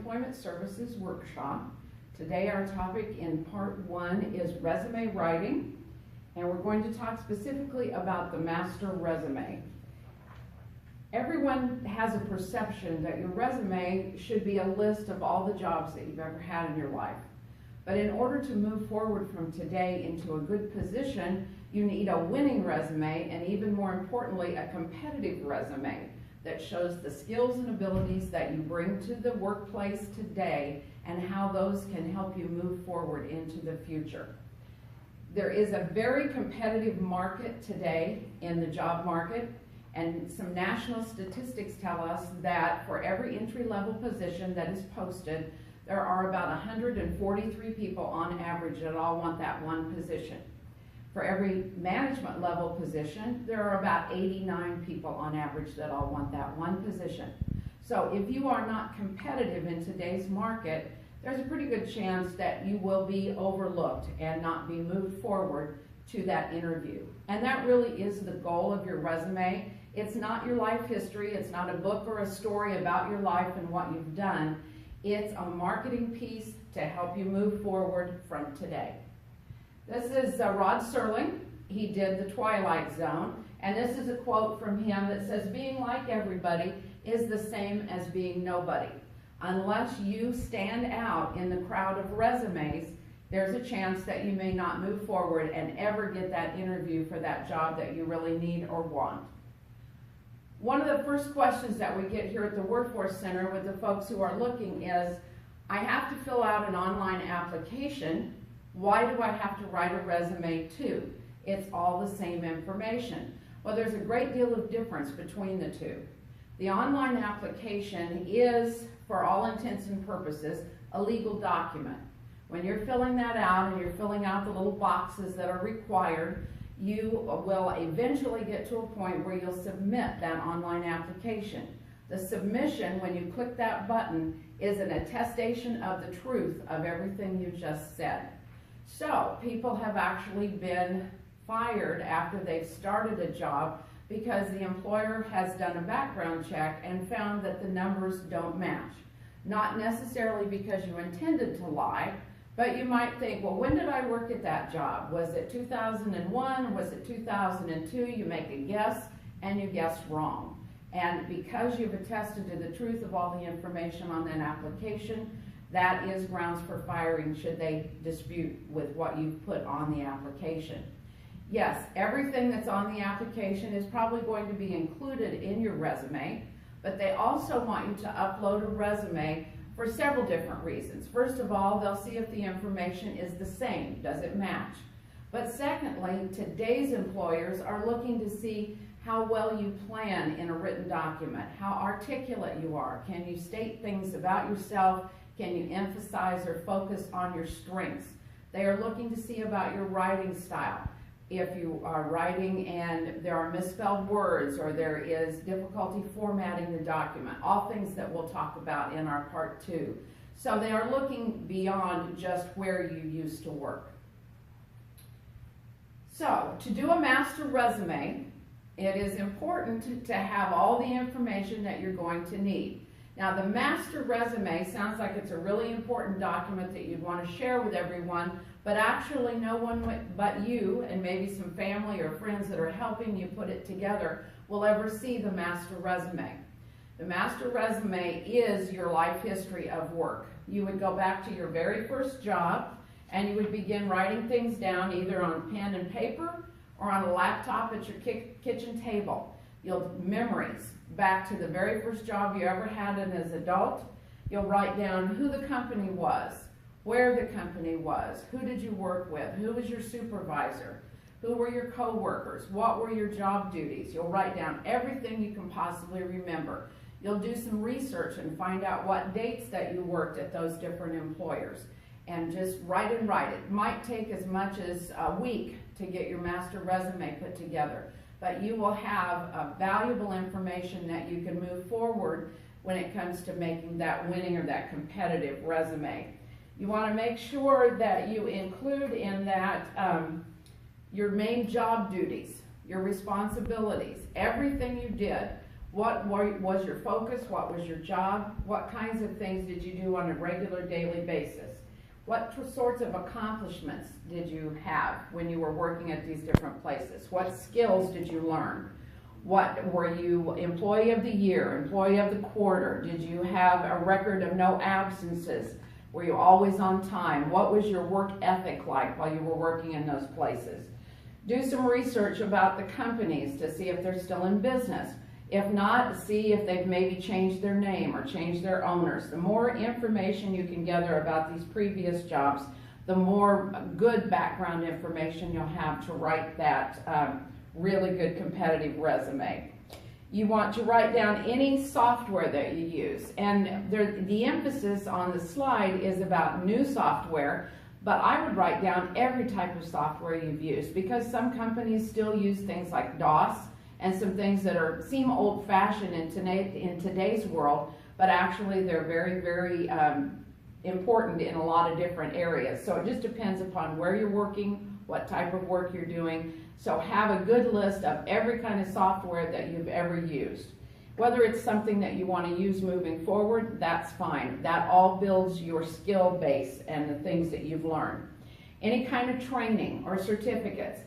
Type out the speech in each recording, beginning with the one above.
Employment Services Workshop. Today our topic in part 1 is resume writing, and we're going to talk specifically about the master resume. Everyone has a perception that your resume should be a list of all the jobs that you've ever had in your life. But in order to move forward from today into a good position, you need a winning resume, and even more importantly, a competitive resume that shows the skills and abilities that you bring to the workplace today and how those can help you move forward into the future. There is a very competitive market today in the job market, and some national statistics tell us that for every entry-level position that is posted, there are about 143 people on average that all want that one position. For every management level position, there are about 89 people on average that all want that one position. So if you are not competitive in today's market, there's a pretty good chance that you will be overlooked and not be moved forward to that interview. And that really is the goal of your resume. It's not your life history, it's not a book or a story about your life and what you've done. It's a marketing piece to help you move forward from today. This is Rod Serling. He did The Twilight Zone, and this is a quote from him that says, "Being like everybody is the same as being nobody. Unless you stand out in the crowd of resumes, there's a chance that you may not move forward and ever get that interview for that job that you really need or want." One of the first questions that we get here at the Workforce Center with the folks who are looking is, I have to fill out an online application. Why do I have to write a resume too? It's all the same information. Well, there's a great deal of difference between the two. The online application is, for all intents and purposes, a legal document. When you're filling that out and you're filling out the little boxes that are required, you will eventually get to a point where you'll submit that online application. The submission, when you click that button, is an attestation of the truth of everything you just said. So people have actually been fired after they've started a job because the employer has done a background check and found that the numbers don't match. Not necessarily because you intended to lie, but you might think, well, when did I work at that job? Was it 2001? Was it 2002? You make a guess, and you guess wrong. And because you've attested to the truth of all the information on that application, that is grounds for firing should they dispute with what you've put on the application. Yes, everything that's on the application is probably going to be included in your resume, but they also want you to upload a resume for several different reasons. First of all, they'll see if the information is the same. Does it match? But secondly, today's employers are looking to see how well you plan in a written document, how articulate you are. Can you state things about yourself? Can you emphasize or focus on your strengths? They are looking to see about your writing style. If you are writing and there are misspelled words or there is difficulty formatting the document, all things that we'll talk about in our part 2. So they are looking beyond just where you used to work. So to do a master resume, it is important to have all the information that you're going to need. Now, the master resume sounds like it's a really important document that you'd want to share with everyone, but actually no one but you and maybe some family or friends that are helping you put it together will ever see the master resume. The master resume is your life history of work. You would go back to your very first job and you would begin writing things down either on pen and paper or on a laptop at your kitchen table. You'll memories back to the very first job you ever had as an adult. You'll write down who the company was, where the company was, who did you work with, who was your supervisor, who were your co-workers, what were your job duties. You'll write down everything you can possibly remember. You'll do some research and find out what dates that you worked at those different employers. And just write and write. It might take as much as a week to get your master resume put together, but you will have valuable information that you can move forward when it comes to making that winning or that competitive resume. You want to make sure that you include in that your main job duties, your responsibilities, everything you did, was your focus? What was your job? What kinds of things did you do on a regular daily basis? What sorts of accomplishments did you have when you were working at these different places? What skills did you learn? What were you employee of the year, employee of the quarter? Did you have a record of no absences? Were you always on time? What was your work ethic like while you were working in those places? Do some research about the companies to see if they're still in business. If not, see if they've maybe changed their name or changed their owners. The more information you can gather about these previous jobs, the more good background information you'll have to write that really good competitive resume. You want to write down any software that you use. And the emphasis on the slide is about new software, but I would write down every type of software you've used, because some companies still use things like DOS and some things that seem old-fashioned in today's world, but actually they're very, very important in a lot of different areas. So it just depends upon where you're working, what type of work you're doing. So have a good list of every kind of software that you've ever used. Whether it's something that you want to use moving forward, that's fine. That all builds your skill base and the things that you've learned. Any kind of training or certificates.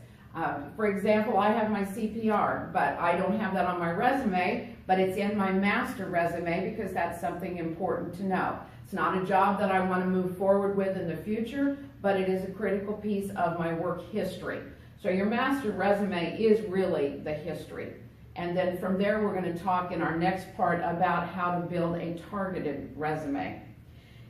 For example, I have my CPR, but I don't have that on my resume, but it's in my master resume because that's something important to know. It's not a job that I want to move forward with in the future, but it is a critical piece of my work history. So your master resume is really the history. And then from there, we're going to talk in our next part about how to build a targeted resume.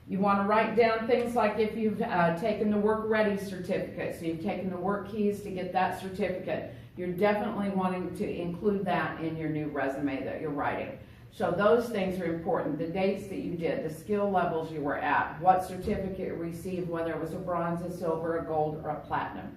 You want to write down things like if you've taken the Work Ready certificate, so you've taken the work keys to get that certificate, you're definitely wanting to include that in your new resume that you're writing. So those things are important. The dates that you did, the skill levels you were at, what certificate you received, whether it was a bronze, a silver, a gold, or a platinum.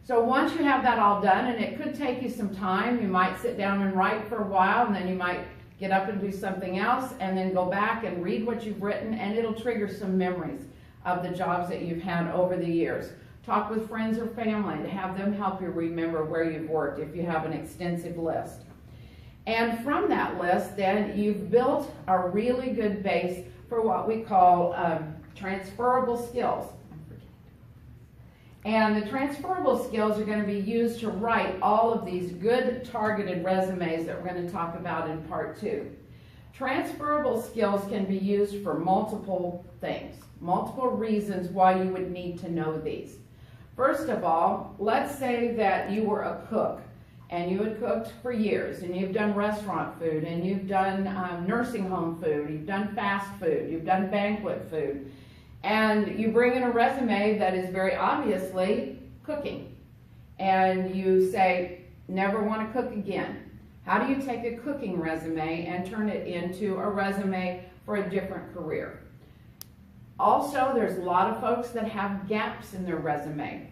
So once you have that all done, and it could take you some time, you might sit down and write for a while, and then you might get up and do something else, and then go back and read what you've written, and it'll trigger some memories of the jobs that you've had over the years. Talk with friends or family to have them help you remember where you've worked if you have an extensive list. And from that list, then, you've built a really good base for what we call transferable skills. And the transferable skills are going to be used to write all of these good targeted resumes that we're going to talk about in part 2. Transferable skills can be used for multiple things, multiple reasons why you would need to know these. First of all, let's say that you were a cook and you had cooked for years, and you've done restaurant food, and you've done nursing home food, you've done fast food, you've done banquet food. And you bring in a resume that is very obviously cooking. And you say, never want to cook again. How do you take a cooking resume and turn it into a resume for a different career? Also, there's a lot of folks that have gaps in their resume.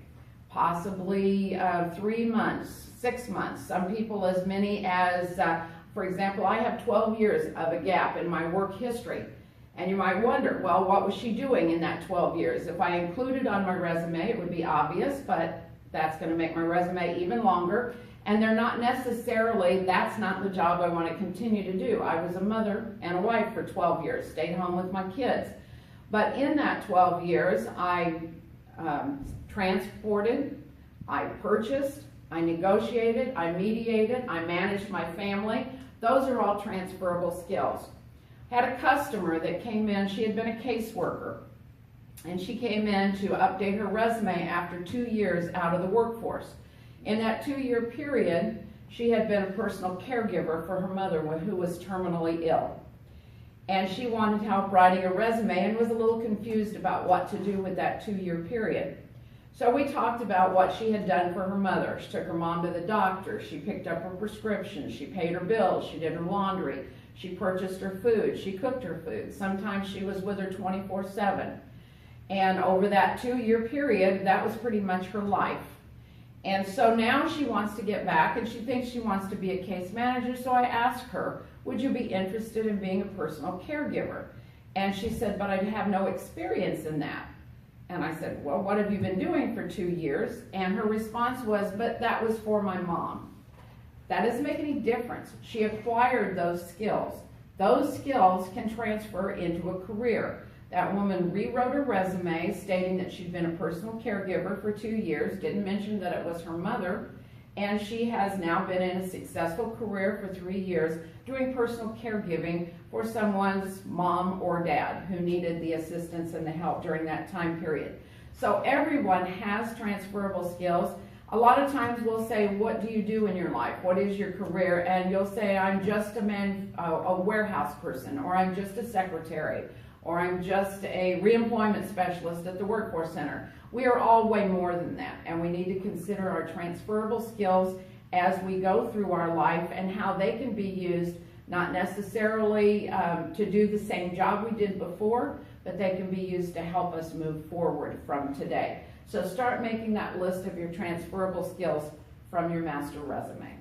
Possibly 3 months, 6 months. Some people as many as, for example, I have 12 years of a gap in my work history. And you might wonder, well, what was she doing in that 12 years? If I included on my resume, it would be obvious, but that's going to make my resume even longer. And they're not necessarily, that's not the job I want to continue to do. I was a mother and a wife for 12 years, stayed home with my kids. But in that 12 years, I transported, I purchased, I negotiated, I mediated, I managed my family. Those are all transferable skills. Had a customer that came in, she had been a caseworker, and she came in to update her resume after 2 years out of the workforce. In that 2-year period, she had been a personal caregiver for her mother who was terminally ill. And she wanted help writing a resume and was a little confused about what to do with that 2-year period. So we talked about what she had done for her mother. She took her mom to the doctor, she picked up her prescriptions, she paid her bills, she did her laundry, she purchased her food, she cooked her food. Sometimes she was with her 24/7. And over that 2-year period, that was pretty much her life. And so now she wants to get back, and she thinks she wants to be a case manager. So I asked her, would you be interested in being a personal caregiver? And she said, but I have no experience in that. And I said, well, what have you been doing for 2 years? And her response was, but that was for my mom. That doesn't make any difference. She acquired those skills. Those skills can transfer into a career. That woman rewrote her resume stating that she'd been a personal caregiver for 2 years, didn't mention that it was her mother, and she has now been in a successful career for 3 years doing personal caregiving for someone's mom or dad who needed the assistance and the help during that time period. So everyone has transferable skills. A lot of times we'll say, what do you do in your life? What is your career? And you'll say, I'm just a warehouse person, or I'm just a secretary, or I'm just a reemployment specialist at the workforce center. We are all way more than that, and we need to consider our transferable skills as we go through our life and how they can be used, not necessarily to do the same job we did before, but they can be used to help us move forward from today. So start making that list of your transferable skills from your master resume.